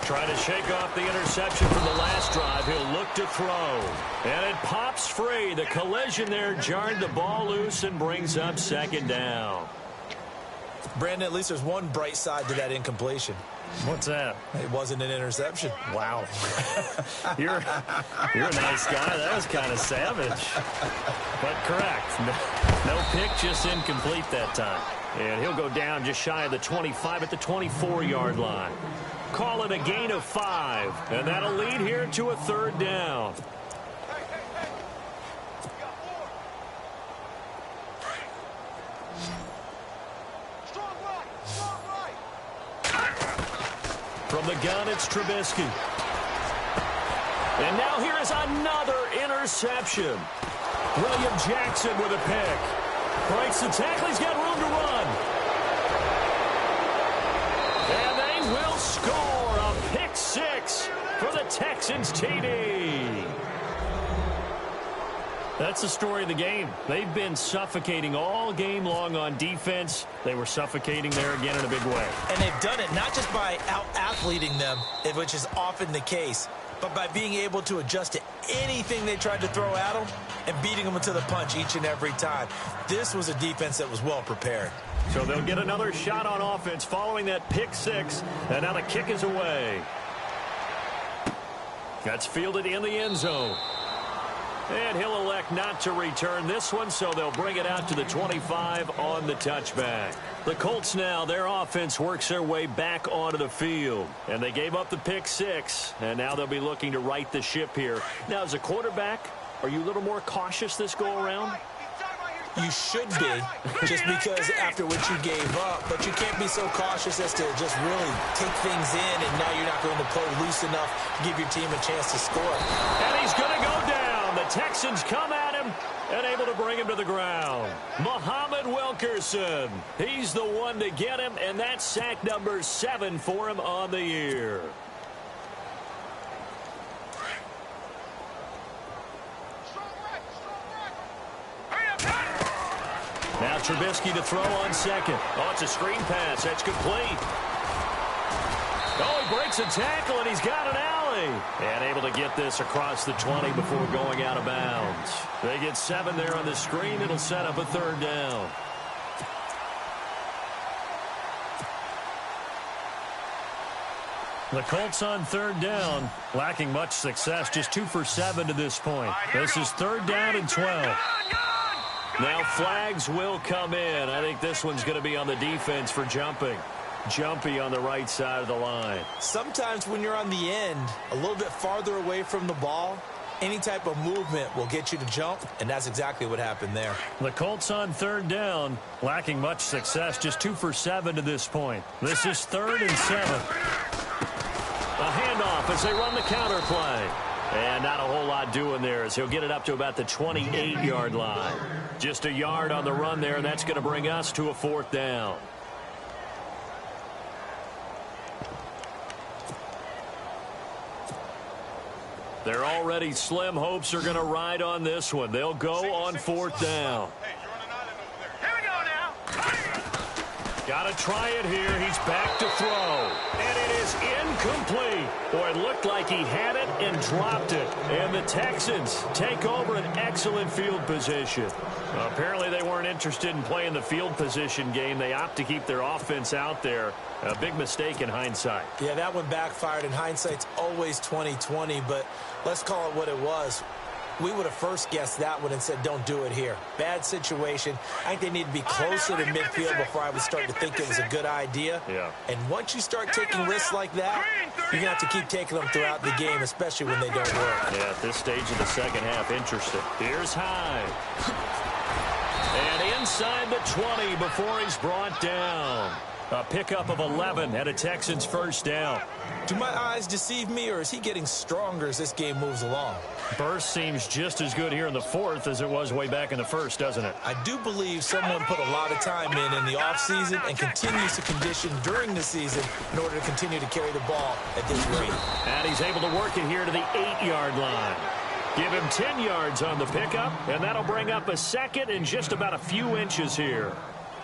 Trying to shake off the interception from the last drive. He'll look to throw. And it pops free. The collision there jarred the ball loose and brings up second down. Brandon, at least there's one bright side to that incompletion. What's that? It wasn't an interception. Wow. You're a nice guy. That was kind of savage. But correct. No pick, just incomplete that time. And he'll go down just shy of the 25 at the 24-yard line. Call it a gain of 5. And that'll lead here to a 3rd down. From the gun, it's Trubisky. And now here is another interception. William Jackson with a pick. Breaks the tackle. He's got room to run. And they will score a pick 6 for the Texans TD. That's the story of the game. They've been suffocating all game long on defense. They were suffocating there again in a big way. And they've done it not just by out-athleting them, which is often the case, but by being able to adjust to anything they tried to throw at them and beating them to the punch each and every time. This was a defense that was well prepared. So they'll get another shot on offense following that pick 6, and now the kick is away. That's fielded in the end zone. And he'll elect not to return this one, so they'll bring it out to the 25 on the touchback. The Colts now, their offense works their way back onto the field. And they gave up the pick 6, and now they'll be looking to right the ship here. Now, as a quarterback, are you a little more cautious this go-around? You should be, just because after what you gave up, but you can't be so cautious as to just really take things in, and now you're not going to play loose enough to give your team a chance to score. And he's going to go down. The Texans come at him and able to bring him to the ground. Muhammad Wilkerson, he's the one to get him, and that's sack number 7 for him on the year. Now Trubisky to throw on second. Oh, it's a screen pass. That's complete. Oh, he breaks a tackle, and he's got an alley. And able to get this across the 20 before going out of bounds. They get 7 there on the screen. It'll set up a 3rd down. The Colts on 3rd down, lacking much success, just 2 for 7 to this point. This is 3rd down and 12. Now flags will come in. I think this one's going to be on the defense for jumping. Jumpy on the right side of the line. Sometimes when you're on the end, a little bit farther away from the ball, any type of movement will get you to jump, and that's exactly what happened there. The Colts on 3rd down, lacking much success, just 2 for 7 to this point. This is 3rd and 7. A handoff as they run the counter play. And not a whole lot doing there as he'll get it up to about the 28-yard line. Just a yard on the run there, and that's going to bring us to a 4th down. They're already slim hopes are going to ride on this one. They'll go on 4th down. Here we go now. Got to try it here. He's back to throw. And it is incomplete. Boy, it looked like he had it and dropped it. And the Texans take over an excellent field position. Apparently they weren't interested in playing the field position game. They opt to keep their offense out there. A big mistake in hindsight. Yeah, that one backfired. In hindsight's always 20/20, but let's call it what it was. We would have first guessed that one and said, don't do it here. Bad situation. I think they need to be closer to midfield before I would start to think it was a good idea. Yeah. And once you start taking risks like that, you're going to have to keep taking them throughout the game, especially when they don't work. Yeah, at this stage of the second half, interesting. Here's Hyde. And inside the 20 before he's brought down. A pickup of 11 and a Texans 1st down. Do my eyes deceive me, or is he getting stronger as this game moves along? Burst seems just as good here in the 4th as it was way back in the 1st, doesn't it? I do believe someone put a lot of time in the offseason and continues to condition during the season in order to continue to carry the ball at this rate. And he's able to work it here to the 8-yard line. Give him 10 yards on the pickup, and that'll bring up a 2nd and just about a few inches here.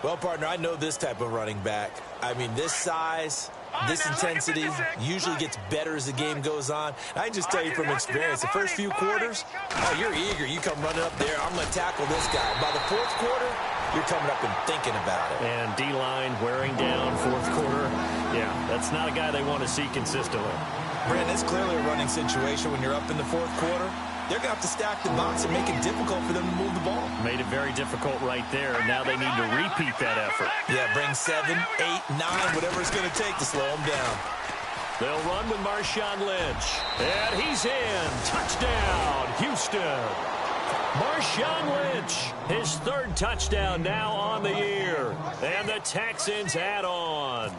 Well, partner, I know this type of running back. I mean, this size, this intensity usually gets better as the game goes on. I can just tell you from experience, the first few quarters, oh, you're eager. You come running up there, I'm going to tackle this guy. By the 4th quarter, you're coming up and thinking about it. And D-line wearing down 4th quarter. Yeah, that's not a guy they want to see consistently. Brandon, it's clearly a running situation when you're up in the 4th quarter. They're going to have to stack the box and make it difficult for them to move the ball. Made it very difficult right there. Now they need to repeat that effort. Yeah, bring 7, 8, 9, whatever it's going to take to slow them down. They'll run with Marshawn Lynch. And he's in. Touchdown, Houston. Marshawn Lynch, his third touchdown now on the year. And the Texans add on.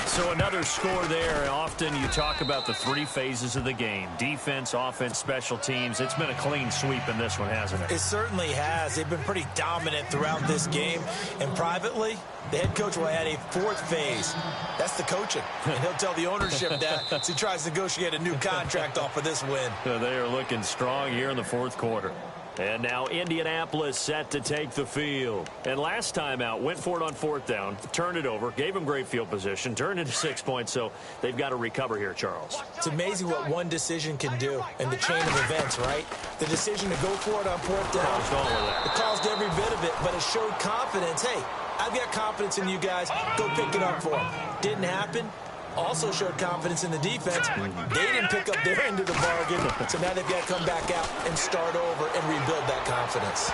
So another score there. Often you talk about the three phases of the game. Defense, offense, special teams. It's been a clean sweep in this one, hasn't it? It certainly has. They've been pretty dominant throughout this game. And privately, the head coach will add a fourth phase. That's the coaching. And he'll tell the ownership that as he tries to negotiate a new contract off of this win. They are looking strong here in the fourth quarter. And now Indianapolis set to take the field. And last time out, went for it on fourth down, turned it over, gave them great field position, turned into 6 points, so they've got to recover here, Charles. It's amazing what one decision can do in the chain of events, right? The decision to go for it on fourth down, Caused all of that. it caused every bit of it, but it showed confidence. Hey, I've got confidence in you guys. Go pick it up for them. Didn't happen. Also showed confidence in the defense. They didn't pick up their end of the bargain, so now they've got to come back out and start over and rebuild that confidence.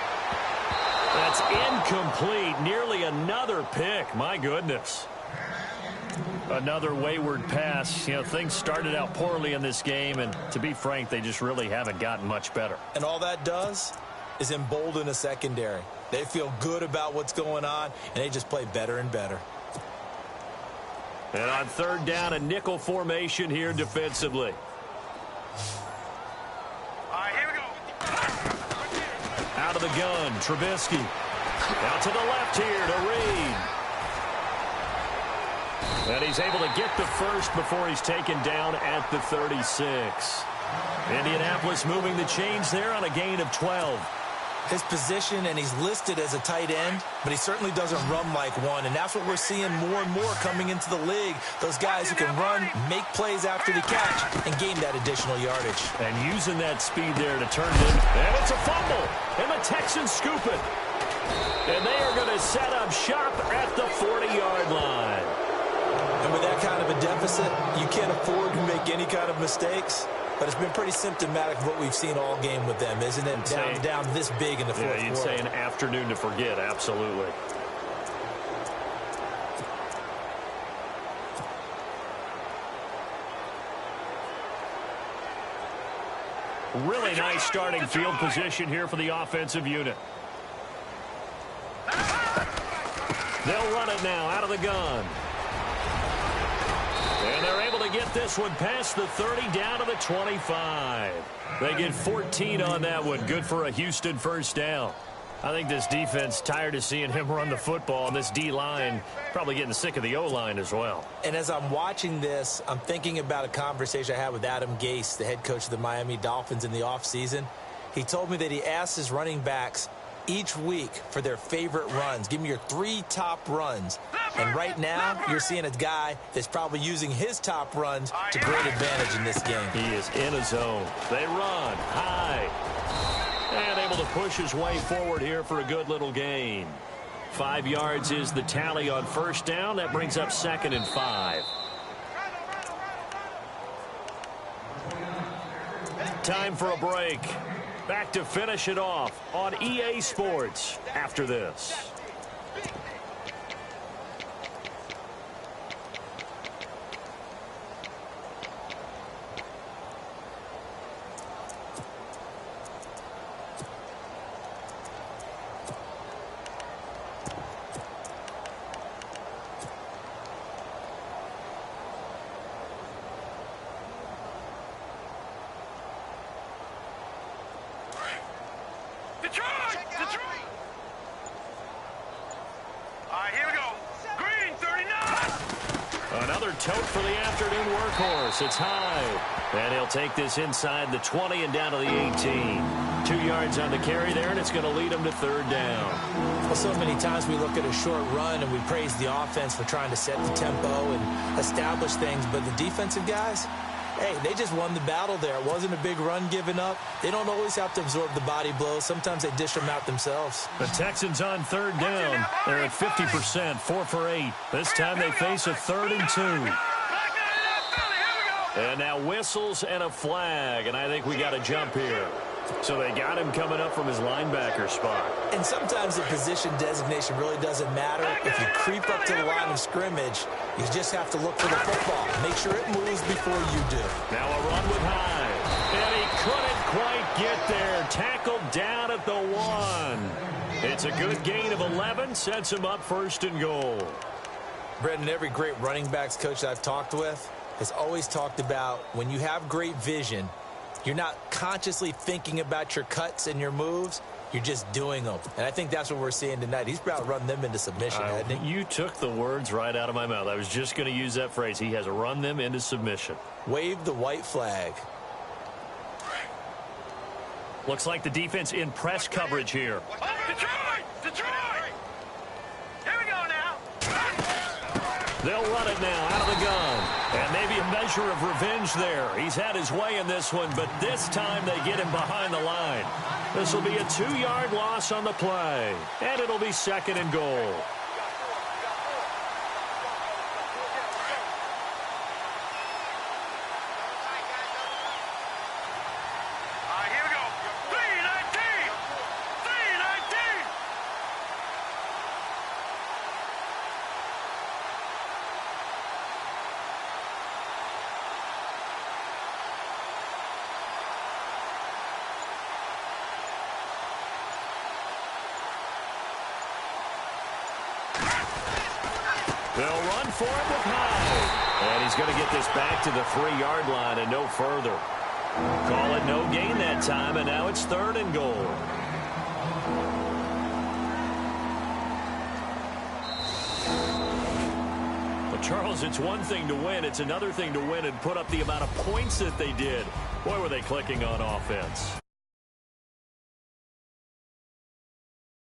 That's incomplete. Nearly another pick. My goodness. Another wayward pass. You know, things started out poorly in this game, and to be frank, they just really haven't gotten much better. And all that does is embolden a secondary. They feel good about what's going on, and they just play better and better. And on third down, a nickel formation here defensively. All right, here we go. Out of the gun, Trubisky. Out to the left here to Reed. And he's able to get the first before he's taken down at the 36. Indianapolis moving the chains there on a gain of 12. His position, and he's listed as a tight end, but he certainly doesn't run like one, and that's what we're seeing more and more coming into the league. Those guys who can run, make plays after the catch, and gain that additional yardage. And using that speed there to turn it in. And it's a fumble. And the Texans scoop it. And they are going to set up shop at the 40-yard line. And with that kind of a deficit, you can't afford to make any kind of mistakes. But it's been pretty symptomatic of what we've seen all game with them, isn't it? Down this big in the fourth quarter. Yeah, you'd say an afternoon to forget, absolutely. Really nice starting field position here for the offensive unit. They'll run it now out of the gun. And they're able to get this one past the 30 down to the 25. They get 14 on that one. Good for a Houston first down. I think this defense tired of seeing him run the football, and this D-line probably getting sick of the O-line as well. And as I'm watching this, I'm thinking about a conversation I had with Adam Gase, the head coach of the Miami Dolphins in the offseason. He told me that he asked his running backs each week for their favorite runs. Give me your 3 top runs. And right now, you're seeing a guy that's probably using his top runs to great advantage in this game. He is in a zone. They run high. And able to push his way forward here for a good little gain. 5 yards is the tally on first down. That brings up 2nd and 5. Time for a break. Back to finish it off on EA Sports after this. Tote for the afternoon workhorse. It's high. And he'll take this inside the 20 and down to the 18. 2 yards on the carry there, and it's going to lead him to third down. Well, so many times we look at a short run and we praise the offense for trying to set the tempo and establish things. But the defensive guys, hey, they just won the battle there. It wasn't a big run given up. They don't always have to absorb the body blows. Sometimes they dish them out themselves. The Texans on third down. They're at 50%, 4 for 8. This time they face a 3rd and 2. And now whistles and a flag, and I think we got to jump here. So they got him coming up from his linebacker spot. And sometimes the position designation really doesn't matter. If you creep up to the line of scrimmage, you just have to look for the football. Make sure it moves before you do. Now a run with Hyde. And he couldn't quite get there. Tackled down at the 1. It's a good gain of 11. Sets him up 1st and goal. Brendan, every great running backs coach that I've talked with has always talked about when you have great vision, you're not consciously thinking about your cuts and your moves. You're just doing them. And I think that's what we're seeing tonight. He's about to run them into submission, hasn't he? You took the words right out of my mouth. I was just going to use that phrase. He has run them into submission. Wave the white flag. Looks like the defense in press coverage here. Detroit! Detroit! Here we go now. They'll run it now out of the gun. And maybe a measure of revenge there. He's had his way in this one, but this time they get him behind the line. This will be a 2-yard loss on the play. And it'll be 2nd and goal. Here we go. 3-19! 3-19! They'll run for it with Hyde. And he's going to get this back to the 3-yard line and no further. Call it no gain that time, and now it's 3rd and goal. Well, Charles, it's one thing to win. It's another thing to win and put up the amount of points that they did. Boy, were they clicking on offense.